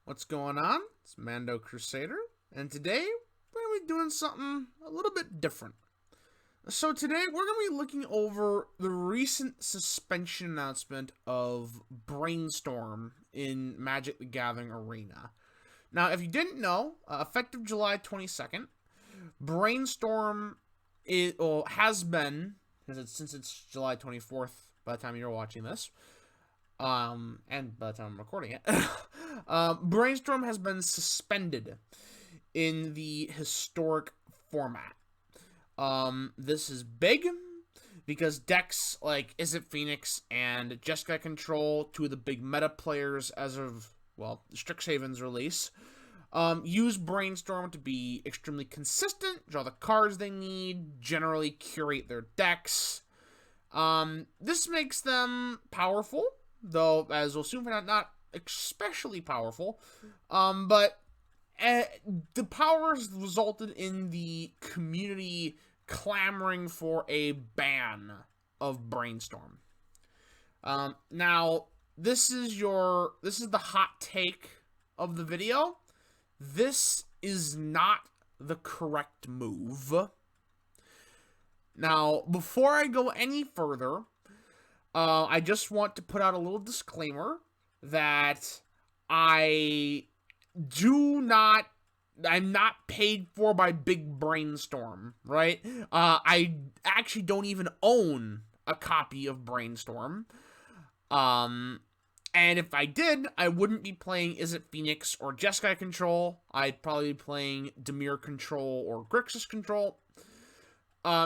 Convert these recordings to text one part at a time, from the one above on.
What's going on? It's Mando Crusader, and today we're going to be doing something a little bit different. So today we're going to be looking over the recent suspension announcement of Brainstorm in Magic the Gathering Arena. Now, if you didn't know, effective July 22nd, Brainstorm has been, since it's July 24th by the time you're watching this, and by the time I'm recording it, Brainstorm has been suspended in the historic format. This is big because decks like Is It Phoenix and Jeskai Control, two of the big meta players as of, Strixhaven's release, use Brainstorm to be extremely consistent, draw the cards they need, generally curate their decks. This makes them powerful, though, as we'll soon find out, not especially powerful. But the powers resulted in the community clamoring for a ban of Brainstorm. Now, this is the hot take of the video. This is not the correct move. Now, before I go any further, I just want to put out a little disclaimer that I'm not paid for by Big Brainstorm, right? I actually don't even own a copy of Brainstorm. And if I did, I wouldn't be playing Is It Phoenix or Jeskai Control. I'd probably be playing Dimir Control or Grixis Control.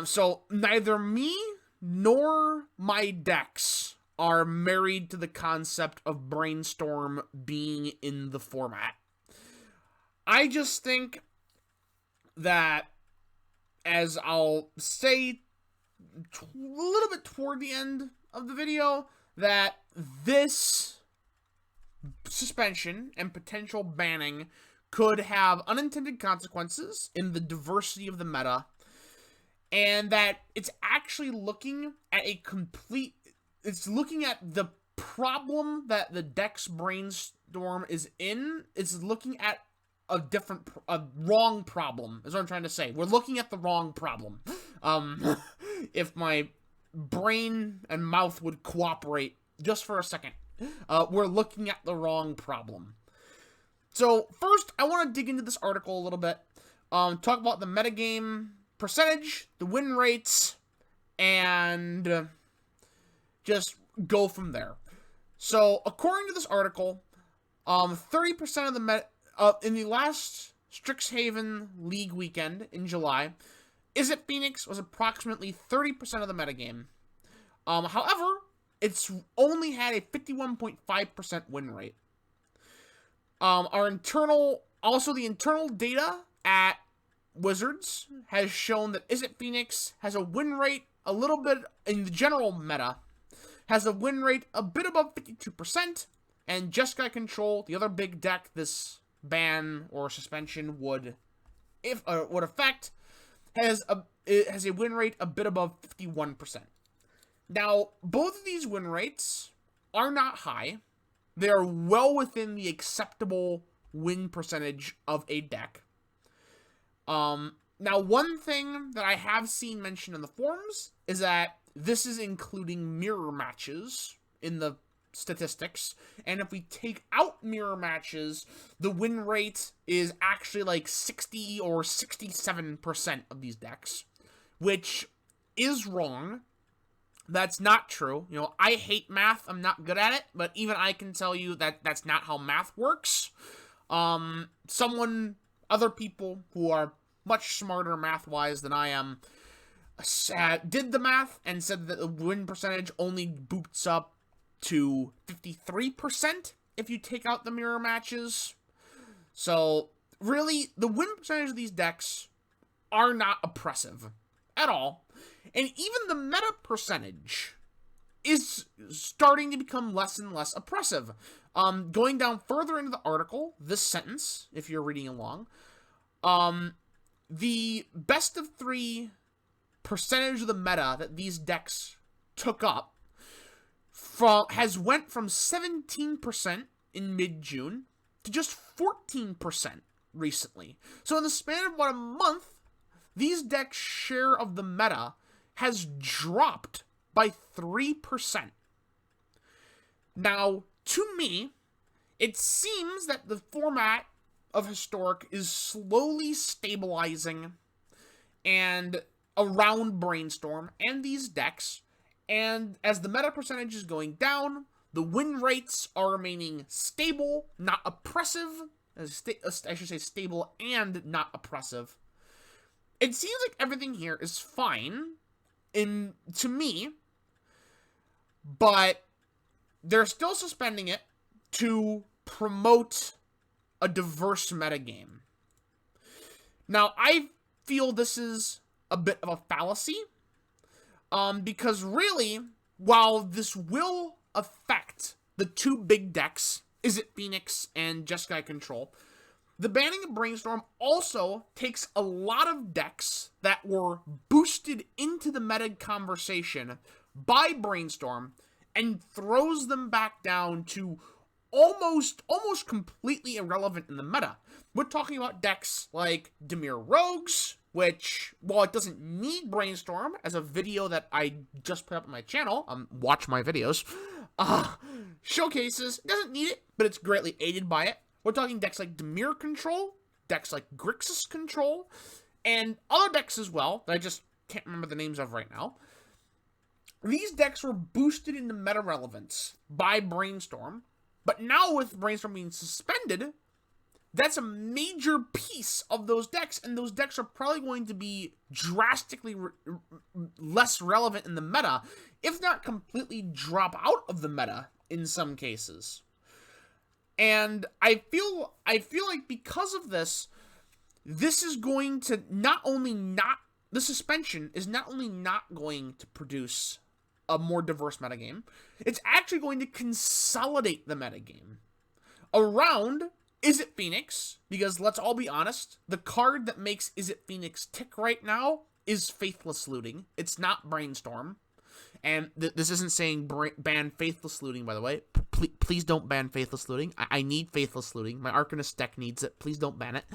So neither me nor my decks are married to the concept of Brainstorm being in the format. I just think that, as I'll say a little bit toward the end of the video, that this suspension and potential banning could have unintended consequences in the diversity of the meta, and that it's actually looking at it's looking at the problem that the deck's Brainstorm is in. It's looking at a wrong problem, is what I'm trying to say. We're looking at the wrong problem. If my brain and mouth would cooperate just for a second. We're looking at the wrong problem. So, first, I want to dig into this article a little bit. Talk about the metagame percentage, the win rates, and just go from there. So, according to this article, 30% of the in the last Strixhaven League weekend in July, Is It Phoenix was approximately 30% of the metagame. However, it's only had a 51.5% win rate. The internal data at Wizards has shown that Is It Phoenix has a win rate a little bit, in the general meta, has a win rate a bit above 52%, and Jeskai Control, the other big deck this ban or suspension would affect, has a win rate a bit above 51%. Now, both of these win rates are not high. They are well within the acceptable win percentage of a deck. Now, one thing that I have seen mentioned in the forums is that this is including mirror matches in the statistics, and if we take out mirror matches, the win rate is actually like 60 or 67% of these decks, which is wrong. That's not true. I hate math. I'm not good at it, but even I can tell you that that's not how math works. Other people who are much smarter math-wise than I am, did the math and said that the win percentage only boots up to 53% if you take out the mirror matches. So, really, the win percentage of these decks are not oppressive at all. And even the meta percentage is starting to become less and less oppressive. Going down further into the article, this sentence, if you're reading along, the best of 3 percentage of the meta that these decks took up has went from 17% in mid-June to just 14% recently. So in the span of about a month, these decks' share of the meta has dropped by 3%. Now, to me, it seems that the format of Historic is slowly stabilizing and around Brainstorm and these decks, and as the meta percentage is going down, the win rates are remaining stable, not oppressive. I should say stable and not oppressive. It seems like everything here is fine, to me, but they're still suspending it to promote a diverse metagame. Now, I feel this is a bit of a fallacy, because really, while this will affect the two big decks, Is It Phoenix and Jeskai Control, the banning of Brainstorm also takes a lot of decks that were boosted into the meta conversation by Brainstorm and throws them back down to almost completely irrelevant in the meta. We're talking about decks like Dimir Rogues, which, while it doesn't need Brainstorm, as a video that I just put up on my channel, watch my videos, showcases, doesn't need it, but it's greatly aided by it. We're talking decks like Dimir Control, decks like Grixis Control, and other decks as well, that I just can't remember the names of right now. These decks were boosted into meta relevance by Brainstorm, but now with Brainstorm being suspended, that's a major piece of those decks, and those decks are probably going to be drastically less relevant in the meta, if not completely drop out of the meta in some cases. And I feel like because of this, this is going to the suspension is not only not going to produce a more diverse metagame, it's actually going to consolidate the metagame around Is It Phoenix, because let's all be honest, the card that makes Is It Phoenix tick right now is Faithless Looting. It's not Brainstorm. And this isn't saying ban Faithless Looting, by the way. Please don't ban Faithless Looting. I need Faithless Looting. My Arcanist deck needs it. Please don't ban it.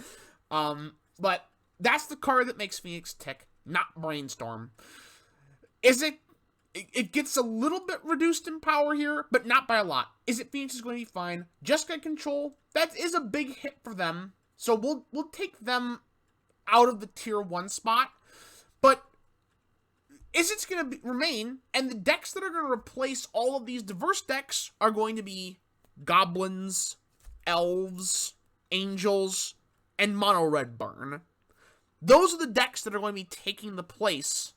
But that's the card that makes Phoenix tick, not Brainstorm. It gets a little bit reduced in power here, but not by a lot. Is It Phoenix is going to be fine. Jeskai Control, that is a big hit for them. So we'll take them out of the tier 1 spot. But Is It's going to remain, and the decks that are going to replace all of these diverse decks are going to be Goblins, Elves, Angels, and Mono Red Burn. Those are the decks that are going to be taking the place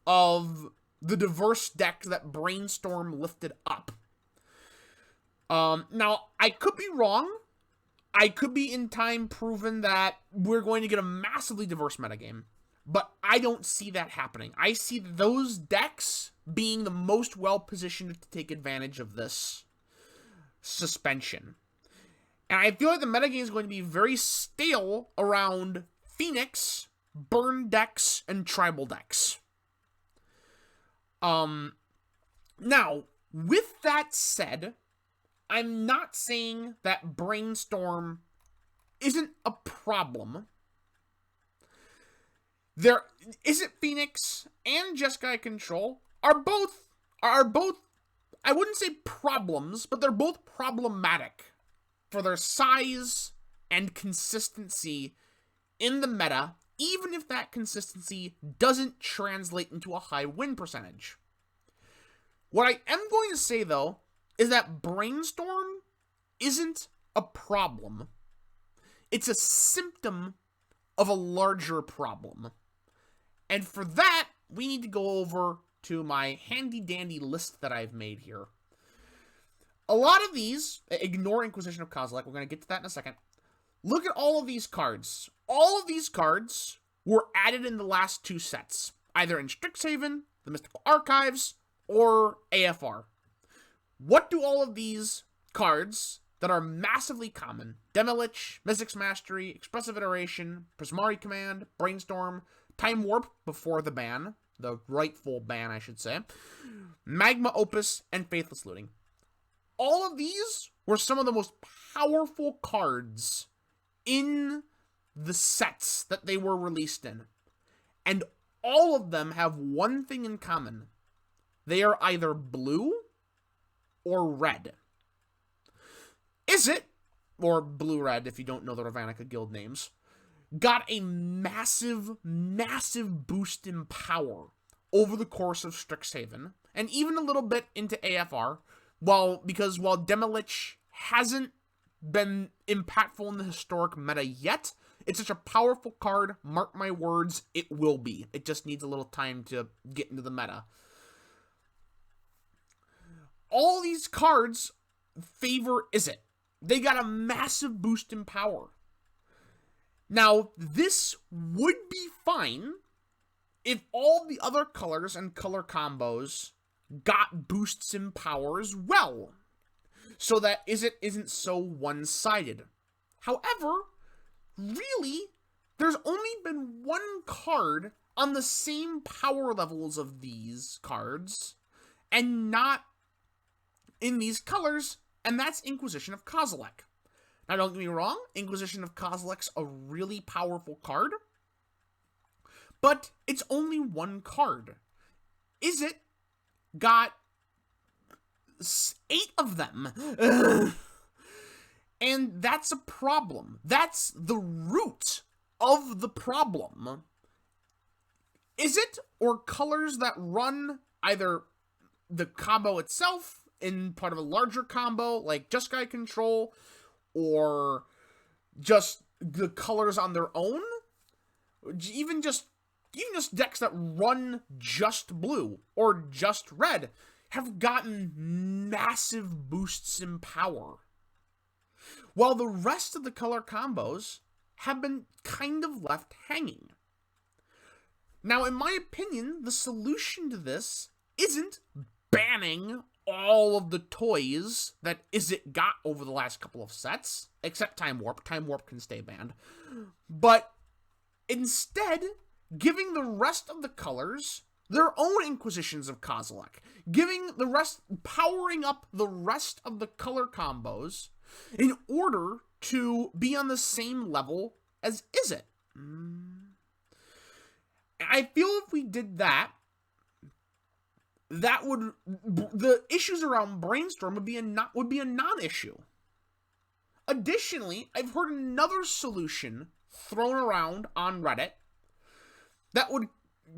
of the diverse deck that Brainstorm lifted up. Now, I could be wrong. I could be in time proven that we're going to get a massively diverse metagame, but I don't see that happening. I see those decks being the most well-positioned to take advantage of this suspension. And I feel like the metagame is going to be very stale around Phoenix, burn decks, and tribal decks. Now, with that said, I'm not saying that Brainstorm isn't a problem. Is It Phoenix and Jeskai Control are both, I wouldn't say problems, but they're both problematic for their size and consistency in the meta, even if that consistency doesn't translate into a high win percentage. What I am going to say, though, is that Brainstorm isn't a problem. It's a symptom of a larger problem. And for that, we need to go over to my handy-dandy list that I've made here. A lot of these, ignore Inquisition of Kozilek, we're going to get to that in a second. Look at all of these cards. All of these cards were added in the last 2 sets, either in Strixhaven, the Mystical Archives, or AFR. What do all of these cards that are massively common, Demilich, Mystic's Mastery, Expressive Iteration, Prismari Command, Brainstorm, Time Warp before the ban, the rightful ban, I should say, Magma Opus, and Faithless Looting. All of these were some of the most powerful cards in the sets that they were released in. And all of them have one thing in common. They are either blue or red. Izzet, or blue-red if you don't know the Ravnica guild names, got a massive, massive boost in power over the course of Strixhaven, and even a little bit into AFR, because while Demilich hasn't been impactful in the historic meta yet, it's such a powerful card, mark my words, it will be. It just needs a little time to get into the meta. All these cards favor Izzet. They got a massive boost in power. Now, this would be fine if all the other colors and color combos got boosts in power as well, so that Izzet isn't so one-sided. However, really, there's only been one card on the same power levels of these cards, and not in these colors, and that's Inquisition of Kozilek. Now, don't get me wrong, Inquisition of Kozilek's a really powerful card, but it's only one card. Izzet got 8 of them. And that's a problem. That's the root of the problem. Izzet, or colors that run either the combo itself in part of a larger combo, like Jeskai Control, or just the colors on their own, even just decks that run just blue or just red, have gotten massive boosts in power, while the rest of the color combos have been kind of left hanging. Now, in my opinion, the solution to this isn't banning all of the toys that Izzet got over the last couple of sets, except Time Warp. Time Warp can stay banned. But instead, giving the rest of the colors their own Inquisitions of Kozilek, powering up the rest of the color combos in order to be on the same level as Izzet. I feel if we did that, the issues around Brainstorm would be a non-issue. Additionally, I've heard another solution thrown around on Reddit that would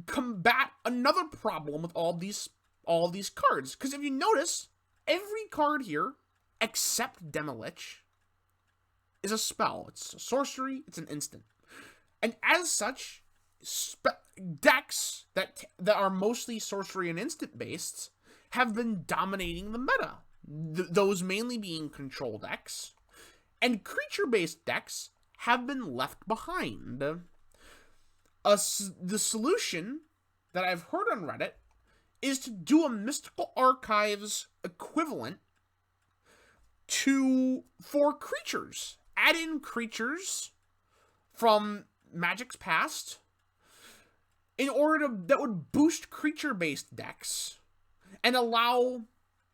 combat another problem with all these cards. Because if you notice, every card here, except Demilich, is a spell. It's a sorcery, it's an instant. And as such, decks that are mostly sorcery and instant based have been dominating the meta. Those mainly being control decks, and creature based decks have been left behind. The solution that I've heard on Reddit is to do a Mystical Archives equivalent for creatures. Add in creatures from Magic's past that would boost creature-based decks and allow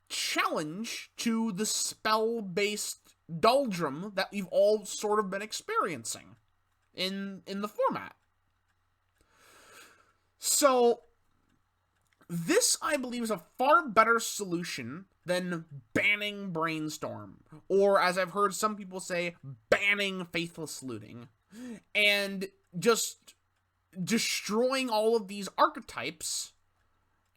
challenge to the spell-based doldrum that we've all sort of been experiencing in the format. So, this, I believe, is a far better solution than banning Brainstorm, or, as I've heard some people say, banning Faithless Looting, and just destroying all of these archetypes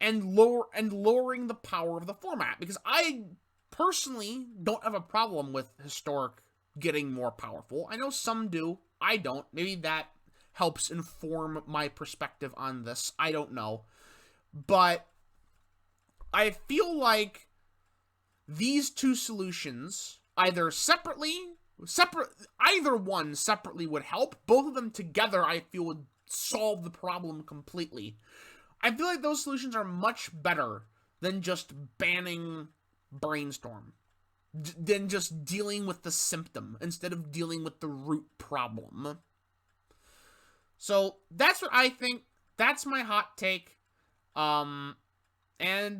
and lowering the power of the format. Because I personally don't have a problem with Historic getting more powerful. I know some do. I don't. Maybe that helps inform my perspective on this. I don't know. But I feel like these two solutions, either one separately would help. Both of them together, I feel, would solve the problem completely. I feel like those solutions are much better than just banning Brainstorm, than just dealing with the symptom instead of dealing with the root problem. So that's what I think. That's my hot take. And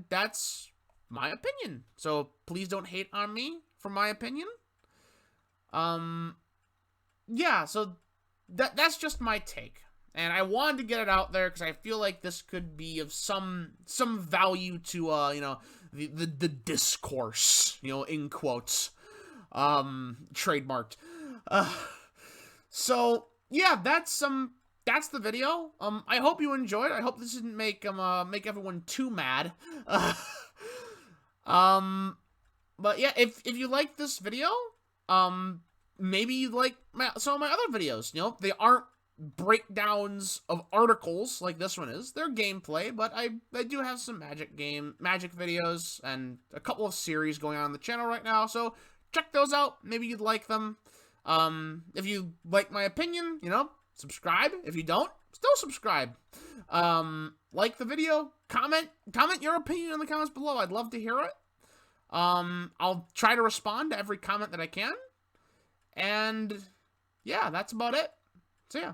that's my opinion. So please don't hate on me from my opinion. Yeah, so that's just my take. And I wanted to get it out there because I feel like this could be of some value to the discourse, in quotes, trademarked. So yeah, that's the video. I hope you enjoyed. I hope this didn't make everyone too mad. But yeah, if you like this video, maybe you like some of my other videos. They aren't breakdowns of articles like this one is. They're gameplay, but I do have some magic videos and a couple of series going on the channel right now, so check those out. Maybe you'd like them. If you like my opinion, subscribe. If you don't, still subscribe. Like the video, comment your opinion in the comments below. I'd love to hear it. I'll try to respond to every comment that I can. And yeah, that's about it. So yeah.